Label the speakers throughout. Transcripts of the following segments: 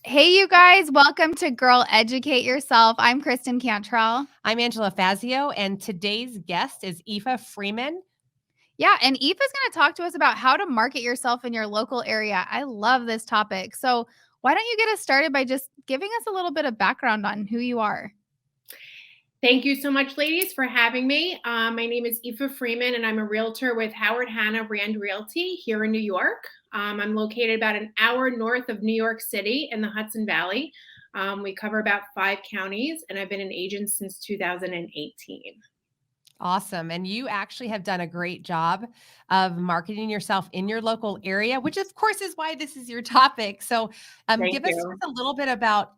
Speaker 1: Hey, you guys, welcome to Girl Educate Yourself. I'm Kristen Cantrell.
Speaker 2: I'm Angela Fazio, and today's guest is Aoife Freeman.
Speaker 1: Yeah, and Aoife is going to talk to us about how to market yourself in your local area. I love this topic. So, why don't you get us started by just giving us a little bit of background on who you are?
Speaker 3: Thank you so much, ladies, for having me. My name is Aoife Freeman, and I'm a realtor with Howard Hanna Rand Realty here in New York. I'm located about an hour north of New York City in the Hudson Valley. We cover about 5 counties, and I've been an agent since 2018.
Speaker 2: Awesome. And you actually have done a great job of marketing yourself in your local area, which of course is why this is your topic. So give us just a little bit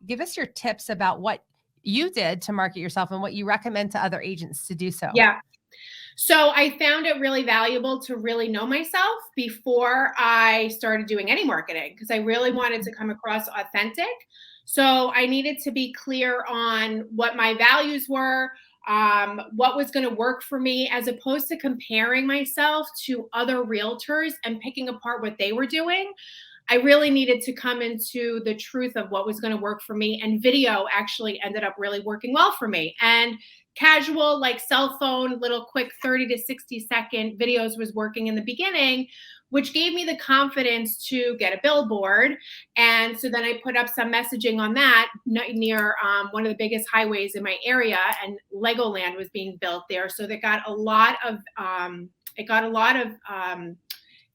Speaker 2: give us your tips about what you did to market yourself and what you recommend to other agents to do so.
Speaker 3: Yeah. So I found it really valuable to really know myself before I started doing any marketing, because I really wanted to come across authentic. So I needed to be clear on what my values were, what was going to work for me, as opposed to comparing myself to other realtors and picking apart what they were doing. I really needed to come into the truth of what was going to work for me. And video actually ended up really working well for me. And casual, like cell phone, little quick 30 to 60-second videos was working in the beginning, which gave me the confidence to get a billboard. And so then I put up some messaging on that near one of the biggest highways in my area, and Legoland was being built there. So they got a lot of,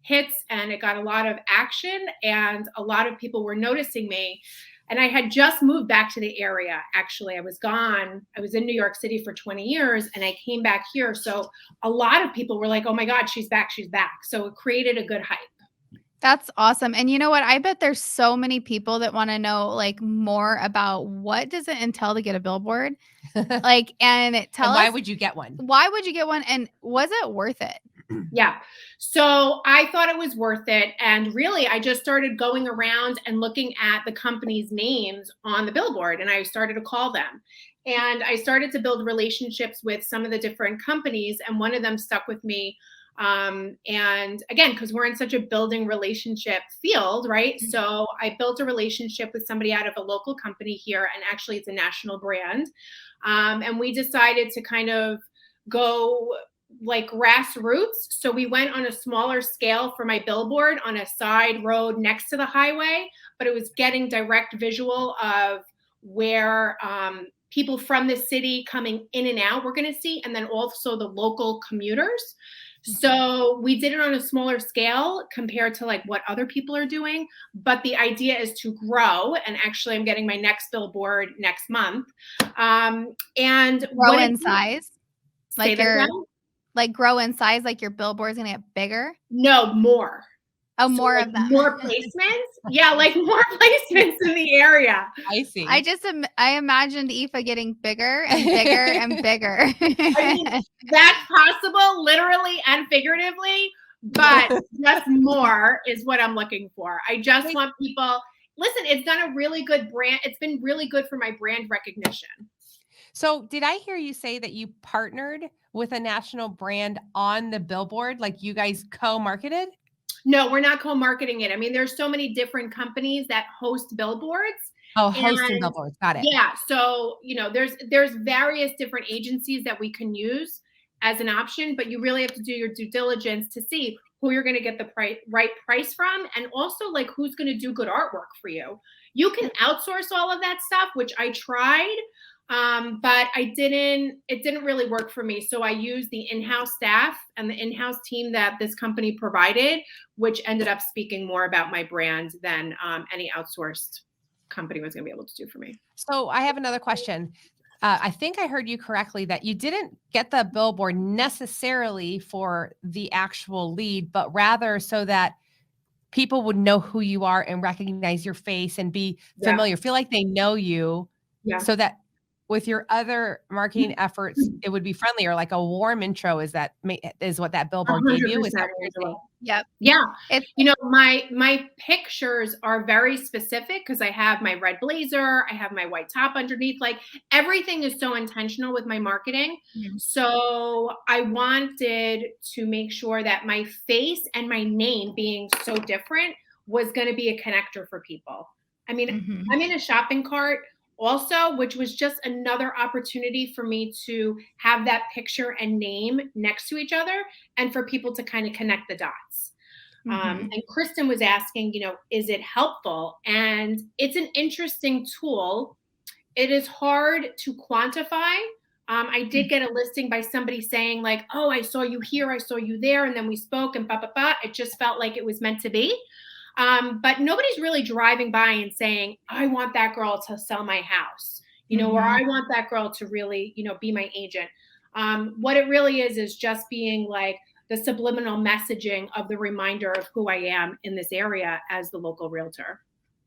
Speaker 3: hits, and it got a lot of action, and a lot of people were noticing me. And I had just moved back to the area. Actually, I was gone. I was in New York City for 20 years, and I came back here. So a lot of people were like, oh my God, she's back, she's back. So it created a good hype.
Speaker 1: That's awesome. And you know what? I bet there's so many people that want to know like more about what does it entail to get a billboard? Like, and tell us,
Speaker 2: why would you get one?
Speaker 1: Why would you get one? And was it worth it?
Speaker 3: Yeah. So I thought it was worth it. And really, I just started going around and looking at the company's names on the billboard, and I started to call them. And I started to build relationships with some of the different companies, and one of them stuck with me. And again, because we're in such a building relationship field, right? Mm-hmm. So I built a relationship with somebody out of a local company here, and actually it's a national brand. And we decided to kind of go like grassroots. So we went on a smaller scale for my billboard on a side road next to the highway, but it was getting direct visual of where people from the city coming in and out were going to see, and then also the local commuters. So we did it on a smaller scale compared to like what other people are doing. But the idea is to grow. And actually, I'm getting my next billboard next month. And
Speaker 1: grow in size.
Speaker 3: Like your,
Speaker 1: like grow in size, like your billboard's gonna get bigger?
Speaker 3: No, more.
Speaker 1: Oh, so more like of them.
Speaker 3: More placements? Yeah, like more placements in the area.
Speaker 2: I see.
Speaker 1: I imagined Aoife getting bigger and bigger and bigger.
Speaker 3: I mean, that's possible, literally and figuratively, but just more is what I'm looking for. I just want people, listen, it's done a really good brand. It's been really good for my brand recognition.
Speaker 2: So did I hear you say that you partnered with a national brand on the billboard? Like you guys co-marketed?
Speaker 3: No, we're not co-marketing it. I mean, there's so many different companies that host billboards.
Speaker 2: Oh, hosting billboards. Got it.
Speaker 3: Yeah. So, you know, there's various different agencies that we can use as an option, but you really have to do your due diligence to see who you're going to get the right price from, and also like who's going to do good artwork for you. You can outsource all of that stuff, which I tried. But it didn't really work for me. So I used the in-house staff and the in-house team that this company provided, which ended up speaking more about my brand than any outsourced company was going to be able to do for me.
Speaker 2: So I have another question. I think I heard you correctly that you didn't get the billboard necessarily for the actual lead, but rather so that people would know who you are and recognize your face and be familiar, feel like they know you, so that with your other marketing efforts, it would be friendlier, like a warm intro. Is what that billboard gave you? Is that what you're saying?
Speaker 1: Yep.
Speaker 3: Yeah.
Speaker 1: It's
Speaker 3: My pictures are very specific because I have my red blazer, I have my white top underneath. Like everything is so intentional with my marketing.
Speaker 1: Mhm.
Speaker 3: So I wanted to make sure that my face and my name being so different was going to be a connector for people. I mean,
Speaker 1: Mhm.
Speaker 3: I'm in a shopping cart also, which was just another opportunity for me to have that picture and name next to each other and for people to kind of connect the dots.
Speaker 1: Mhm.
Speaker 3: And Kristen was asking, is it helpful? And it's an interesting tool. It is hard to quantify. I did get a listing by somebody saying, like, oh, I saw you here, I saw you there, and then we spoke and blah, blah, blah. It just felt like it was meant to be. But nobody's really driving by and saying, I want that girl to sell my house, or
Speaker 1: Mhm.
Speaker 3: I want that girl to really, be my agent. What it really is just being like the subliminal messaging of the reminder of who I am in this area as the local realtor.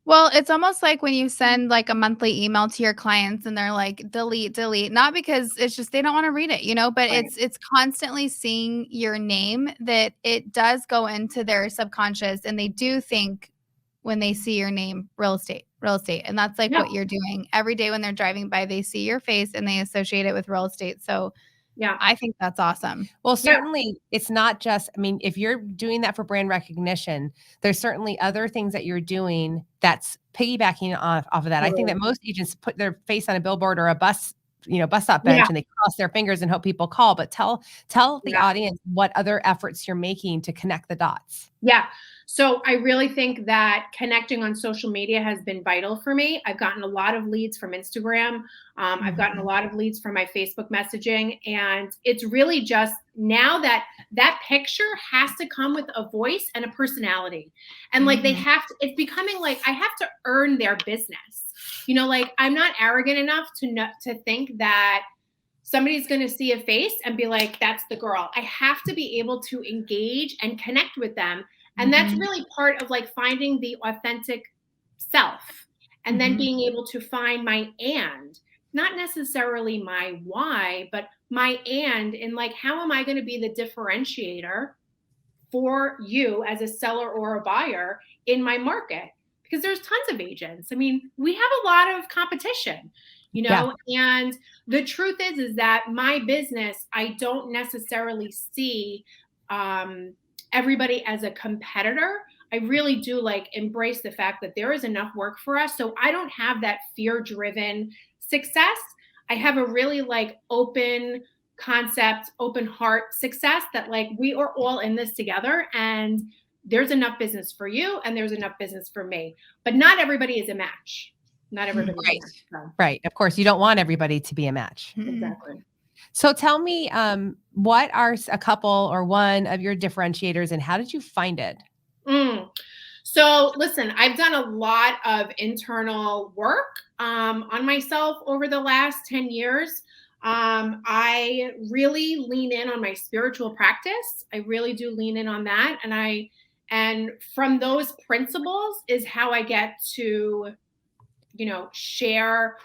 Speaker 1: Well, it's almost like when you send like a monthly email to your clients and they're like delete, delete, not because it's just they don't want to read it, but
Speaker 3: Right.
Speaker 1: it's constantly seeing your name that it does go into their subconscious and they do think when they see your name real estate, real estate. And that's like
Speaker 3: Yeah.
Speaker 1: what you're doing every day when they're driving by, they see your face and they associate it with real estate. So
Speaker 3: Yeah.
Speaker 1: I think that's awesome.
Speaker 2: Well, certainly it's not just, I mean, if you're doing that for brand recognition, there's certainly other things that you're doing that's piggybacking off of that. I think that most agents put their face on a billboard or a bus stop bench
Speaker 3: Yeah.
Speaker 2: and they cross their fingers and hope people call, but tell the
Speaker 3: Yeah.
Speaker 2: audience what other efforts you're making to connect the dots.
Speaker 3: Yeah. So I really think that connecting on social media has been vital for me. I've gotten a lot of leads from Instagram. I've gotten a lot of leads from my Facebook messaging. And it's really just now that picture has to come with a voice and a personality. And like it's becoming like I have to earn their business. Like I'm not arrogant enough to think that somebody's going to see a face and be like, that's the girl. I have to be able to engage and connect with them. And that's really part of like finding the authentic self and then being able to find my and, not necessarily my why, but my and like, how am I going to be the differentiator for you as a seller or a buyer in my market? Because there's tons of agents. I mean, we have a lot of competition, and the truth is that my business, I don't necessarily see everybody as a competitor. I really do like embrace the fact that there is enough work for us. So I don't have that fear-driven success. I have a really like open concept, open heart success that like we are all in this together and there's enough business for you and there's enough business for me. But not everybody is a match. Not everybody is a match. So.
Speaker 2: Right. Of course, you don't want everybody to be a match.
Speaker 3: Exactly.
Speaker 2: So tell me, what are a couple or one of your differentiators and how did you find it?
Speaker 3: So listen, I've done a lot of internal work on myself over the last 10 years. I really lean in on my spiritual practice. I really do lean in on that. And from those principles is how I get to, share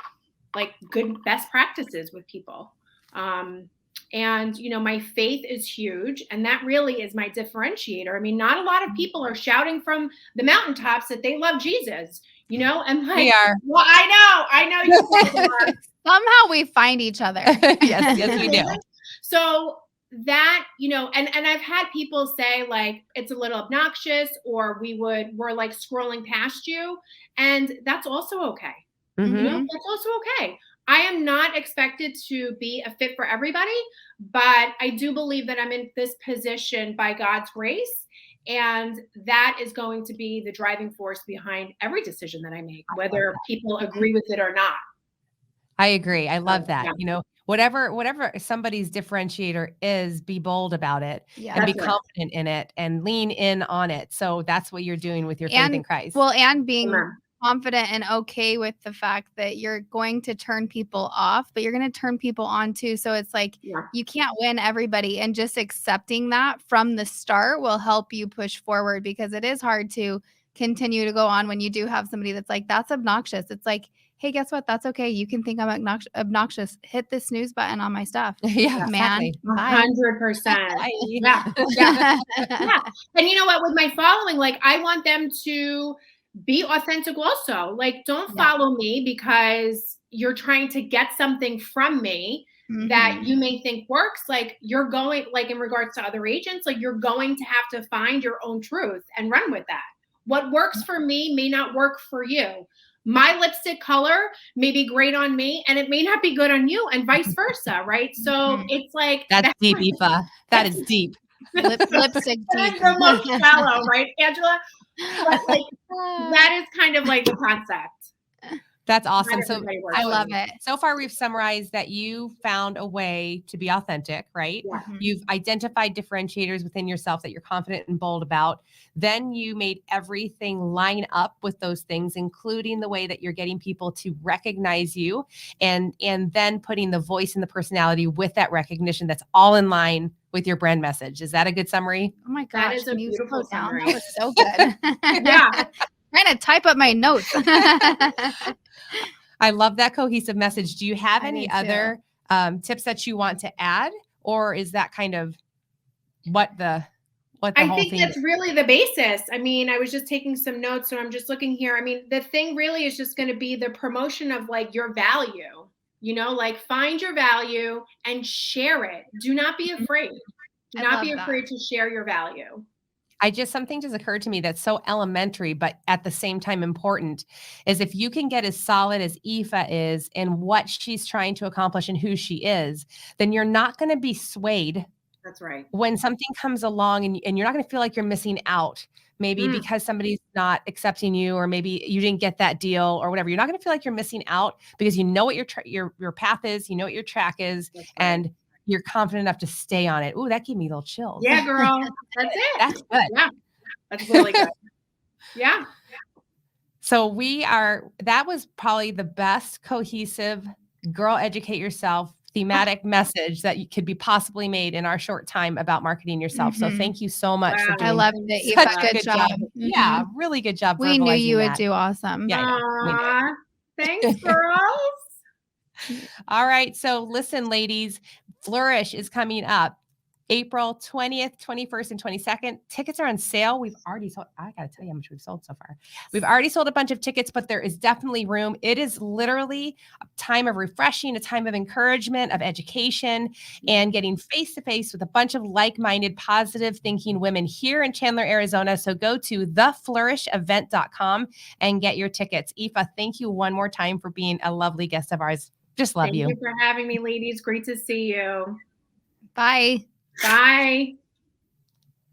Speaker 3: like good best practices with people. And, my faith is huge. And that really is my differentiator. I mean, not a lot of people are shouting from the mountaintops that they love Jesus, and like,
Speaker 2: We are.
Speaker 3: Well, I know you guys are.
Speaker 1: Somehow we find each other.
Speaker 2: Yes, we do.
Speaker 3: So that, and I've had people say like, it's a little obnoxious or we're like scrolling past you. And that's also okay. That's also okay. I am not expected to be a fit for everybody, but I do believe that I'm in this position by God's grace. And that is going to be the driving force behind every decision that I make, whether people agree with it or not.
Speaker 2: I agree. I love that.
Speaker 3: Yeah.
Speaker 2: Whatever somebody's differentiator is, be bold about it and be confident in it and lean in on it. So that's what you're doing with your faith in Christ.
Speaker 1: Well, and being confident and okay with the fact that you're going to turn people off, but you're going to turn people on too. So it's like you can't win everybody, and just accepting that from the start will help you push forward, because it is hard to continue to go on when you do have somebody that's like, that's obnoxious. It's like, hey, guess what? That's okay. You can think I'm obnoxious. Hit the snooze button on my stuff.
Speaker 2: Yeah,
Speaker 1: Man,
Speaker 2: exactly.
Speaker 1: bye.
Speaker 3: 100%.
Speaker 2: Bye.
Speaker 3: Yeah. Yeah. Yeah. And you know what? With my following, like, I want them to be authentic also. Like, don't follow me because you're trying to get something from me that you may think works. Like, you're going, like, in regards to other agents, like, you're going to have to find your own truth and run with that. What works for me may not work for you. My lipstick color may be great on me and it may not be good on you, and vice versa, right? So it's like
Speaker 2: that's deep, Aoife. That is deep.
Speaker 1: Lipstick deep.
Speaker 3: the most shallow, right, Angela? But like that is kind of like the concept.
Speaker 2: That's awesome. So
Speaker 1: I love it.
Speaker 2: So far, we've summarized that you found a way to be authentic, right?
Speaker 3: Yeah.
Speaker 2: You've identified differentiators within yourself that you're confident and bold about. Then you made everything line up with those things, including the way that you're getting people to recognize you, and then putting the voice and the personality with that recognition that's all in line with your brand message. Is that a good summary?
Speaker 1: Oh my gosh.
Speaker 3: That is a beautiful summary.
Speaker 1: That was so good.
Speaker 3: Yeah.
Speaker 1: Trying to type up my notes.
Speaker 2: I love that cohesive message. Do you have any other tips that you want to add, or is that kind of what the
Speaker 3: I think that's really the basis. I mean, I was just taking some notes, so I'm just looking here. I mean, the thing really is just going to be the promotion of like your value, you know, like find your value and share it. Do not be afraid. Do not be afraid to share your value.
Speaker 2: Something just occurred to me that's so elementary, but at the same time important, is if you can get as solid as Aoife is in what she's trying to accomplish and who she is, then you're not going to be swayed.
Speaker 3: That's right.
Speaker 2: When something comes along and you're not going to feel like you're missing out, maybe because somebody's not accepting you, or maybe you didn't get that deal or whatever. You're not going to feel like you're missing out because you know what your path is, you know what your track is, and you're confident enough to stay on it. Ooh, that gave me little chills.
Speaker 3: Yeah, girl. That's it.
Speaker 2: That's good.
Speaker 3: Yeah. That's really good. Yeah.
Speaker 2: So that was probably the best cohesive girl educate yourself thematic message that could be possibly made in our short time about marketing yourself. So thank you so much for doing
Speaker 1: I loved it.
Speaker 2: such
Speaker 1: a good job.
Speaker 2: Yeah, really good job.
Speaker 1: We knew you would do awesome.
Speaker 3: Yeah, thanks, girls.
Speaker 2: All right. So listen, ladies, Flourish is coming up April 20th, 21st, and 22nd. Tickets are on sale. We've already sold. I got to tell you how much we've sold so far. We've already sold a bunch of tickets, but there is definitely room. It is literally a time of refreshing, a time of encouragement, of education, and getting face-to-face with a bunch of like-minded, positive thinking women here in Chandler, Arizona. So go to theflourishevent.com and get your tickets. Aoife, thank you one more time for being a lovely guest of ours. Just love you.
Speaker 3: Thank you for having me, ladies. Great to see you.
Speaker 1: Bye.
Speaker 3: Bye.